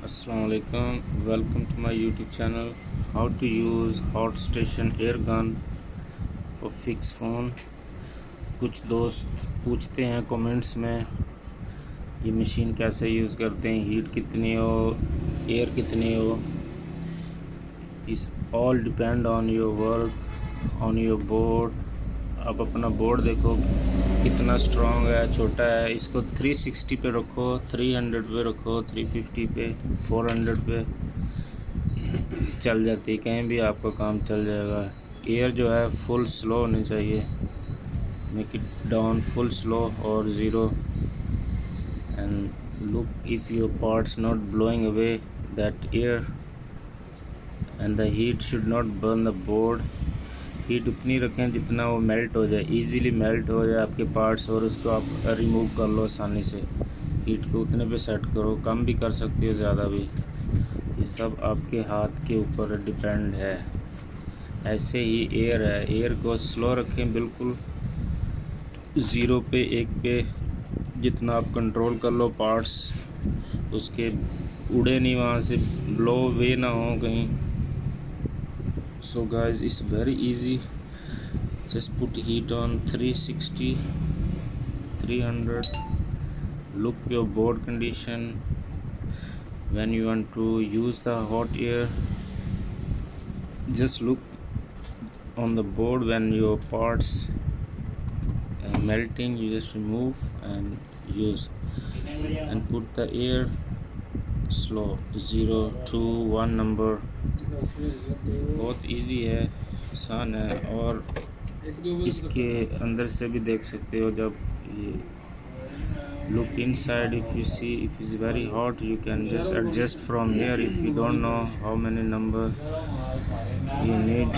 Assalamualaikum. Welcome to my YouTube channel. How to use hot station air gun for fix phone. कुछ दोस्त पूछते हैं comments में ये मशीन कैसे यूज़ करते हैं, हीट कितनी हो, एयर कितनी हो. इस all depend on your work, on your board. आप अपना बोर्ड देखो कितना स्ट्रॉन्ग है, छोटा है. इसको 360 पे रखो, 300 पे रखो, 350 पे, 400 पे चल जाती है. कहीं भी आपका काम चल जाएगा. एयर जो है फुल स्लो होनी चाहिए. Make it down full slow और zero. And look if your parts not blowing away that air and the heat should not burn the board. Heat उतनी रखें जितना वो मेल्ट हो जाए, इजीली मेल्ट हो जाए आपके पार्ट्स, और उसको आप रिमूव कर लो आसानी से. हीट को उतने पे सेट करो, कम भी कर सकते हो, ज़्यादा भी. ये सब आपके हाथ के ऊपर डिपेंड है. ऐसे ही एयर है, एयर को स्लो रखें, बिल्कुल ज़ीरो पे, 1 पे. जितना आप कंट्रोल कर लो पार्ट्स उसके, उड़े नहीं वहाँ से, ब्लो वे ना हो कहीं. So guys, it's very easy. Just put heat on 360, 300. Look your board condition. When you want to use the hot air, just look on the board. When your parts melting, you just remove and use, and put the air slow, 0 to 1 number. बहुत easy है, आसान है. और इसके अंदर से भी देख सकते हो. जब ये look inside, if you see if is very hot, you can just adjust from here. If you don't know how many number you need.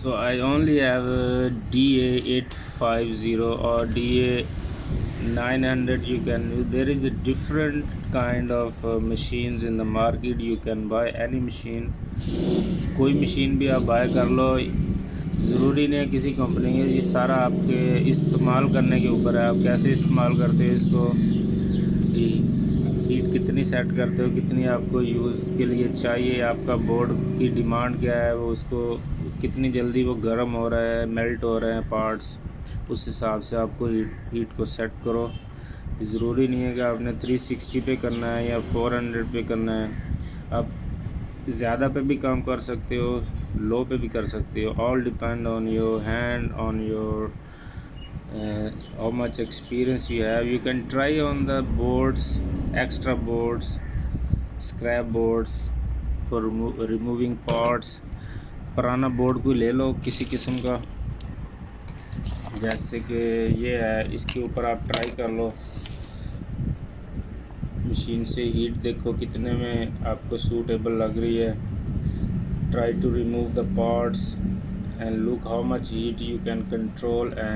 So I only have a DA850 or DA900. You can, there is a different kind of machines in the market. You can buy any machine. कोई machine भी आप bye कर लो, ज़रूरी नहीं है किसी company के. ये सारा आपके इस्तेमाल करने के ऊपर है. आप कैसे इस्तेमाल करते हो इसको, हीट कितनी सेट करते हो, कितनी आपको यूज़ के लिए चाहिए, आपका बोर्ड की डिमांड क्या है, वो उसको कितनी जल्दी वो गर्म हो रहा है, मेल्ट हो रहे हैं पार्ट्स, उस हिसाब से आपको हीट को सेट करो. ज़रूरी नहीं है कि आपने 360 पे करना है या 400 पे करना है. आप ज़्यादा पे भी काम कर सकते हो, लो पे भी कर सकते हो. All depend on your hand, on your how much experience you have. You can try on the boards, extra boards, scrap boards for removing parts. पुराना बोर्ड कोई ले लो किसी किस्म का, जैसे कि ये है, इसके ऊपर आप ट्राई कर लो. मशीन से हीट देखो कितने में आपको सूटेबल लग रही है. Try to remove the parts and look how much heat you can control and